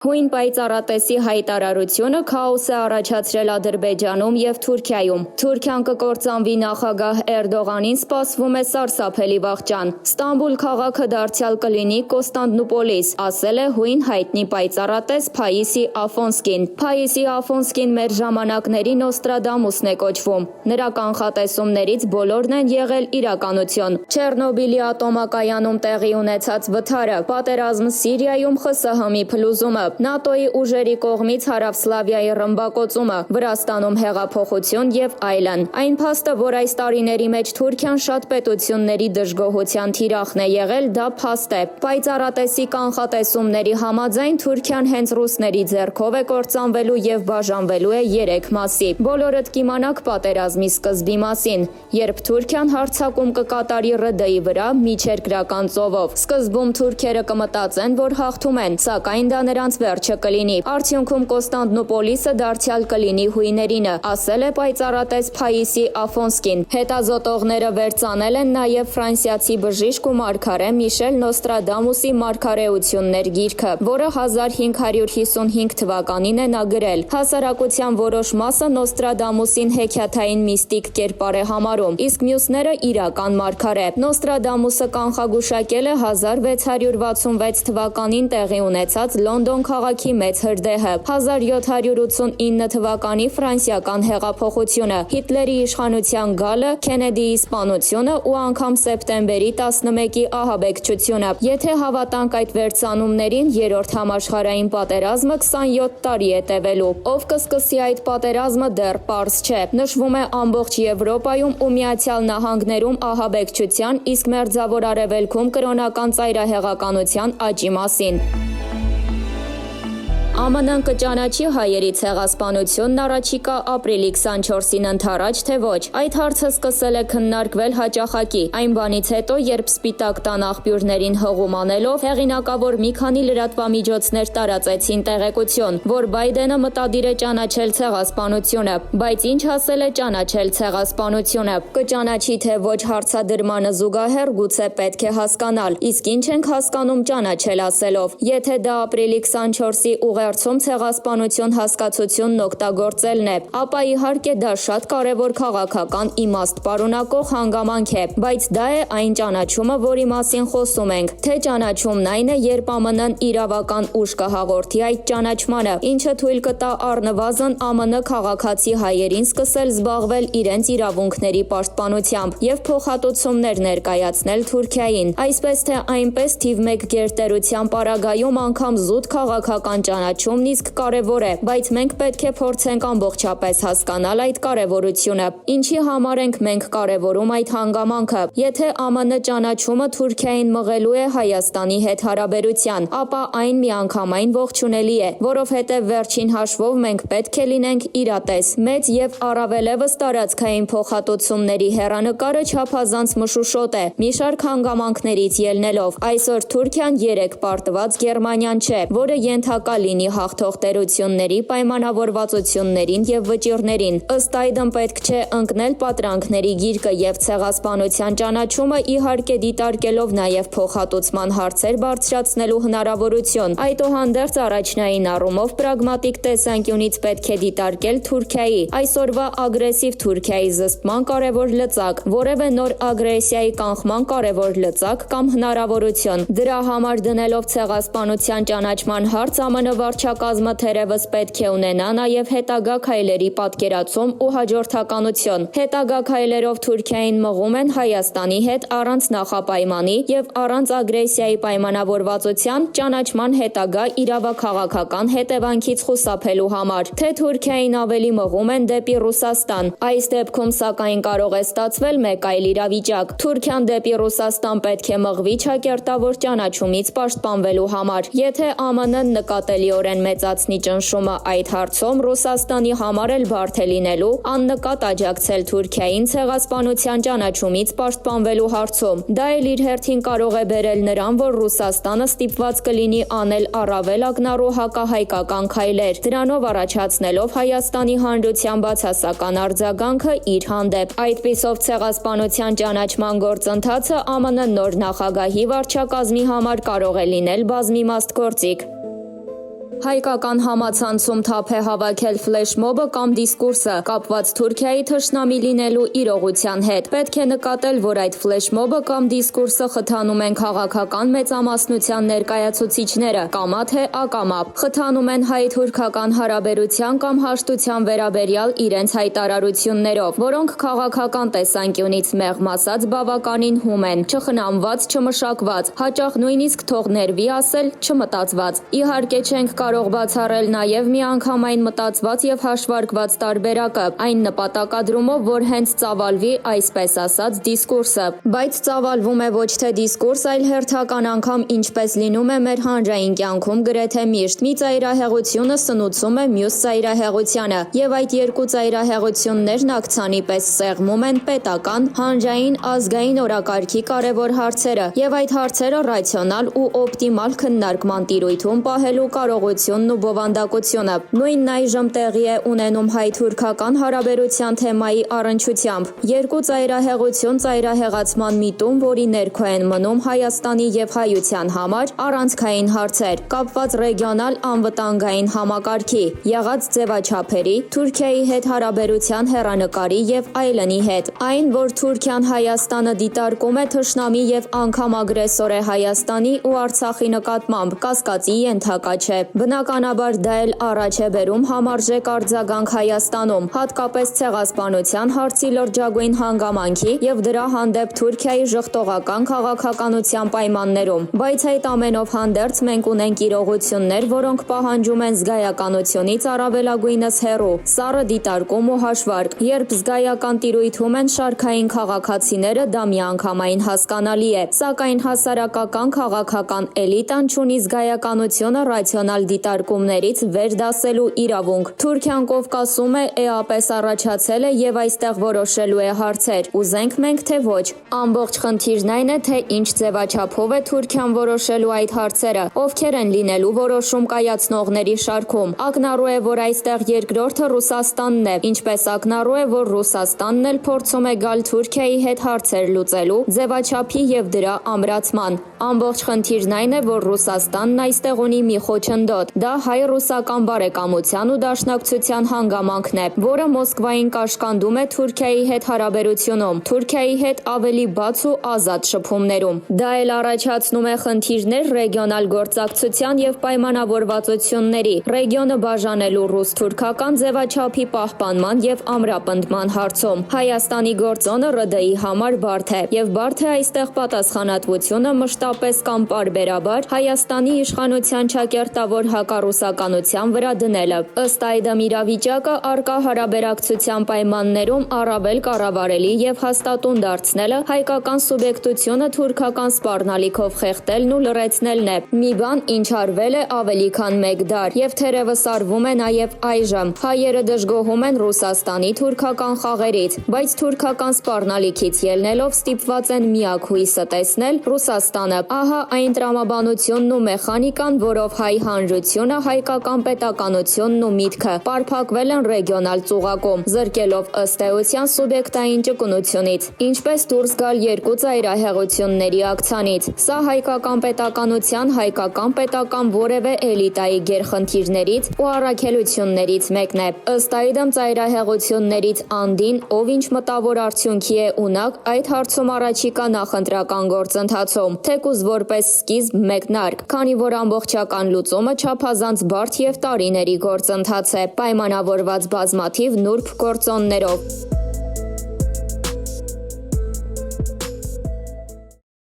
Հույն պայծառատեսի հայտարարությունը քաոս է առաջացրել Ադրբեջանում և Թուրքիայում։ Թուրքիան կկործանվի նախագահ Էրդողանին սպասվում է սարսափելի վախճան։ Ստամբուլ քաղաքը դարձյալ կլինի Կոստանդնուպոլիս, ասել է հույն հայտնի պայծառատես Փայիսի Աֆոնսկին։ Փայիսի Աֆոնսկին մեր ժամանակների Նոստրադամուսն է կոչվում։ Նրա կանխատեսումներից բոլորն են եղել իրականություն։ Չեռնոբիլի ատոմակայանում տեղի ունեցած վթարը, պատերազմ Սիրիայում ԽՍՀՄ-ի փլուզումը, ՆԱՏՕ-ի ուժերի կողմից Հարավսլավիայի ռմբակոծումը, Վրաստանում հեղափոխություն եւ այլն։ Այն փաստը, որ այս տարիների մեջ Թուրքիան շատ պետությունների դժգոհության թիրախն է եղել, դա փաստ է։ Պայծառատեսի կանխատեսումների համաձայն Թուրքիան հենց ռուսների ձեռքով է կործանվելու եւ բաժանվելու է 3 մասի։ Բոլորդ կիմանաք պատերազմի սկզբի մասին, երբ Թուրքիան հարձակում կկատարի ՌԴ-ի վրա միջերկրական ծովով։ Սկզբում թուրքերը կմտածեն, որ հաղթում են, սակայն դա նրանց վերջը կլինի։ Արդյունքում Կոստանդնուպոլիսը դարձյալ կլինի հույներինը, ասել է պայծառատես Փայիսի Աֆոնսկին։ Հետազոտողները վերծանել են նաև ֆրանսիացի բժիշկ ու մարգարե Միշել Նոստրադամուսի «Մարգարեություններ» գիրքը, որը 1555 թվականին է նա գրել։ Հասարակության որոշ մասը Նոստրադամուսին հեքիաթային միստիկ կերպար է համարում, իսկ մյուսները իրական մարգարե։ Նոստրադամուսը կանխագուշակել է 1666 թվականին տեղի ունեցած Լոնդոն քաղաքի մեծ հրդեհը, 1789 թվականի ֆրանսիական հեղափոխությունը, Հիտլերի իշխանության գալը, Քենեդիի սպանությունը ու անգամ սեպտեմբերի 11-ի ահաբեկչությունը։ Եթե հավատանք այդ վերծանումներին, երրորդ համաշխարհային պատերազմը 27 տարի է տևելու։ Ով կսկսի այդ պատերազմը դեռ պարզ չէ։ Նշվում է ամբողջ Եվրոպայում ու Միացյալ Նահանգներում ահաբեկչության, իսկ Մերձավոր Արևելքում կրոնական ծայրահեղականության աճի մասին։ ԱՄՆ-ն կճանաչի հայերի ցեղասպանությունն առաջիկա ապրիլի 24-ին ընթരാճ, թե ոչ։ Այդ հարցը սկսել է քննարկվել հաճախակի, այն բանից հետո, երբ Սպիտակ տան աղբյուրներին հղում անելով, հեղինակավոր մի քանի լրատվամիջոցներ տարածեցին տեղեկություն, որ Բայդենը մտադիր է ճանաչել ցեղասպանությունը, բայց ինչ ասել է ճանաչել ցեղասպանությունը։ Կճանաչի թե ոչ հարցադրմանը զուգահեռ գուցե պետք է հասկանալ, իսկ ինչ ենք հասկանում ճանաչել ասելով։ Եթե դա ապրիլի 24-ի ուղերձում ցեղասպանություն հասկացությունն օգտագործելն է, ապա իհարկե դա շատ կարևոր քաղաքական իմաստ պարունակող հանգամանք է, բայց դա է այն ճանաչումը, որի մասին խոսում ենք, թե ճանաչումն այն է, երբ ԱՄՆ-ն իրավական ուժ կհաղորդի այդ ճանաչմանը, ինչը թույլ կտա առնվազն ԱՄՆ քաղաքացի հայերին սկսել զբաղվել իրենց իրավունքների պաշտպանությամբ եւ փոխհատուցումներ ներկայացնել Թուրքիային, այսպես թե այնպես թիվ 1 գերտերության պարագայում անգամ զուտ քաղաքական ճանաչումն իսկ կարևոր է, բայց մենք պետք է փորձենք ամբողջապես հասկանալ այդ կարևորությունը։ Ինչի համար ենք մենք կարևորում այդ հանգամանքը։ Եթե ԱՄՆ ճանաչումը Թուրքիային մղելու է Հայաստանի հետ հարաբերության, ապա այն միանգամայն ողջունելի է, որովհետև վերջին հաշվով մենք պետք է լինենք իրատես։ Մեծ եւ առավելևս տարածքային փոխհատուցումների հեռանկարը չափազանց մշուշոտ է, մի շարք հանգամանքներից ելնելով։ Այսօր Թուրքիան 3 պարտված Գերմանիան չէ, որը ենթակա լինի հաղթող տերությունների պայմանավորվածություններին եւ վճիռներին։ Ըստ այդմ պետք չէ ընկնել պատրանքների գիրկը եւ ցեղասպանության ճանաչումը իհարկե դիտարկելով նաեւ փոխհատուցման հարցեր բարձրացնելու հնարավորություն։ Այդուհանդերձ առաջնային առումով պրագմատիկ տեսանկյունից պետք է դիտարկել Թուրքիայի այսօրվա ագրեսիվ Թուրքիայի զսպման կարևոր լծակ, որևէ նոր ագրեսիայի կանխման կարևոր լծակ կամ հնարավորություն։ Դրա համար դնելով ցեղասպանության ճանաչման հարց ԱՄՆ վարչակազմը թերևս պետք է ունենա նաև հետագա քայլերի պատկերացում ու հաջորդականություն։ Հետագա քայլերով Թուրքիային մղում են Հայաստանի հետ առանց նախապայմանի եւ առանց ագրեսիայի պայմանավորվածության ճանաչման հետագա իրավաքաղաքական հետևանքից խուսափելու համար, թե Թուրքիային ավելի մղում են դեպի Ռուսաստան։ Այս դեպքում սակայն կարող է ստացվել մեկ այլ իրավիճակ։ Թուրքիան դեպի Ռուսաստան պետք է մղվի ճակերտավոր ճանաչումից պաշտպանվելու համար։ Եթե ԱՄՆ-ն նկատելիորեն մեծացնի ճնշումը այդ հարցում, Ռուսաստանի համար էլ բարդ է լինելու աննկատ աջակցել Թուրքիային ցեղասպանության ճանաչումից պաշտպանվելու հարցում։ Դա էլ իր հերթին կարող է բերել նրան, որ Ռուսաստանը ստիպված կլինի անել առավել ակնառու հակահայկական քայլեր, դրանով առաջացնելով Հայաստանի Հանրության բացասական արձագանքը իր հանդեպ։ Այդպիսով ցեղասպանության ճանաչման գործընթացը ԱՄՆ նոր նախագահի վարչակազմի համար կարող է լինել բազմիմաստ գործիք։ Հայկական համացանցում թափ է հավաքել ֆլեշմոբը կամ դիսկուրսը կապված Թուրքիայի թշնամի լինելու իրողության հետ։ Պետք է նկատել, որ այդ ֆլեշմոբը կամ դիսկուրսը խթանում են քաղաքական մեծամասնության ներկայացուցիչները, կամա թե ակամա, խթանում են հայ-թուրքական հարաբերության կամ հաշտության վերաբերյալ իրենց հայտարարություններով, որոնք քաղաքական տեսանկյունից մեղմ ասած բավականին հում են, չխնամված, չմշակված, հաճախ նույնիսկ թող ներվի ասել, չմտածված։ Իհարկե չենք կարող բացառել նաև միանգամայն մտածված եւ հաշվարկված տարբերակը, այն նպատակադրումով, որ հենց ծավալվի այսպես ասած դիսկուրսը, բայց ծավալվում է ոչ թե դիսկուրս, այլ հերթական անգամ ինչպես լինում է մեր հանրային կյանքում գրեթե միշտ։ Մի ծայրահեղությունը սնուցում է մյուս ծայրահեղությանը, եւ այդ երկու ծայրահեղություններն ակցանի պես սեղմում են պետական, հանրային, ազգային օրակարգի կարևոր հարցերը եւ այդ հարցերը ռացիոնալ ու օպտիմալ քննարկման տիրույթում պահելու կարողությունն ու բովանդակությունը։ Նույնն այժմ տեղի է ունենում հայ-թուրքական հարաբերության թեմայի առնչությամբ։ Երկու ծայրահեղություն ծայրահեղացման միտում, որի ներքո են մնում Հայաստանի եւ հայության համար առանցքային հարցեր, կապված ռեգիոնալ անվտանգային համակարգի, եղած ձևաչափերի, Թուրքիայի հետ հարաբերության հեռանկարի եւ այլնի հետ։ Այն, որ Թուրքիան Հայաստանը դիտարկում է թշնամի եւ անգամ ագրեսոր է Հայաստանի ու Արցախի նկատմամբ, կասկածի ենթակա չէ։ Բնականաբար դա էլ առաջ է բերում համարժեք արձագանք Հայաստանում, հատկապես ցեղասպանության հարցի լրջագույն հանգամանքի եւ դրա հանդեպ Թուրքիայի ժխտողական քաղաքականության պայմաններում։ Բայց այդ ամենով հանդերձ մենք ունենք իրողություններ, որոնք պահանջում են զգայականությունից առավելագույնս հեռու, սառը դիտարկում ու հաշվարկ։ Երբ զգայական տիրույթում են շարքային քաղաքացիները, դա միանգամայն հասկանալի է, սակայն հասարակական քաղաքական էլիտան չունի զգայականությունը ռացիոնալ դիտարկումներից վեր դասելու իրավունք։ Թուրքիան Կովկասում է, էապես առաջացել է եւ այստեղ որոշելու է հարցեր։ Ուզենք մենք թե ոչ։ Ամբողջ խնդիրն այն է, թե ինչ ձևաչափով է Թուրքիան որոշելու այդ հարցերը, ովքեր են լինելու որոշում կայացնողների շարքում։ Ակնառու է, որ այստեղ երկրորդը Ռուսաստանն է, ինչպես ակնառու է, որ Ռուսաստանն էլ փորձում է գալ Թուրքիայի հետ հարցեր լուծելու ձևաչափի եւ դրա ամրացման։ Ամբողջ խնդիրն այն է, որ Ռուսաստանն այստեղ ունի մի խոչընդոտ։ Դա հայ-ռուսական բարեկամության ու դաշնակցության հանգամանքն է, որը Մոսկվային կաշկանդում է Թուրքիայի հետ հարաբերությունում, Թուրքիայի հետ ավելի բաց ու ազատ շփումներում։ Դա էլ առաջացնում է խնդիրներ ռեգիոնալ գործակցության եւ պայմանավորվածությունների, ռեգիոնը բաժանելու ռուս-թուրքական ձևաչափի պահպանման եւ ամրապնդման հարցում։ Հայաստանի գործոնը ՌԴ-ի համար բարդ է, եւ բարդ է այստեղ պատասխանատվությունը մշտապես կամ պարբերաբար Հայաստանի իշխանության ճակերտավոր հակառուսականության վրա դնելը։ Ըստ այդմ իրավիճակը առկա հարաբերակցության պայմաններում առավել կառավարելի եւ հաստատուն դարձնելը հայկական սուբյեկտությունը թուրքական սպառնալիքով խեղդելն ու լրացնելն է։ Մի բան, ինչ արվել է ավելի քան մեկ դար եւ թերևս արվում է նաեւ այժմ։ Հայերը դժգոհում են Ռուսաստանի թուրքական խաղերից, բայց թուրքական սպառնալիքից ելնելով ստիպված են միակ հույսը տեսնել Ռուսաստանը։ Ահա այն տրամաբանությունն ու մեխանիկան, որով հայ հանրությունը, հայկական պետականությունն ու միտքը պարփակվել են ռեգիոնալ ծուղակում, զրկելով ըստ էության սուբյեկտային ճկունությունից։ Ինչպես դուրս գալ երկու ծայրահեղությունների ակցանից։ Սա հայկական պետականության, հայկական պետական որևէ էլիտայի գերխնդիրներից ու առաքելություններից մեկն է։ Ըստ այդմ ծայրահեղություններից անդին, ով ինչ մտավոր արդյունքի է ունակ այդ հարցում առաջիկա նախընտրական գործընթացում, թեկուզ որպես սկիզբ մեկնարկ, քանի որ ամբողջական լուծումը չափազանց բարդ եւ տարիների գործընթաց է, պայմանավորված բազմաթիվ նուրբ գործոններով։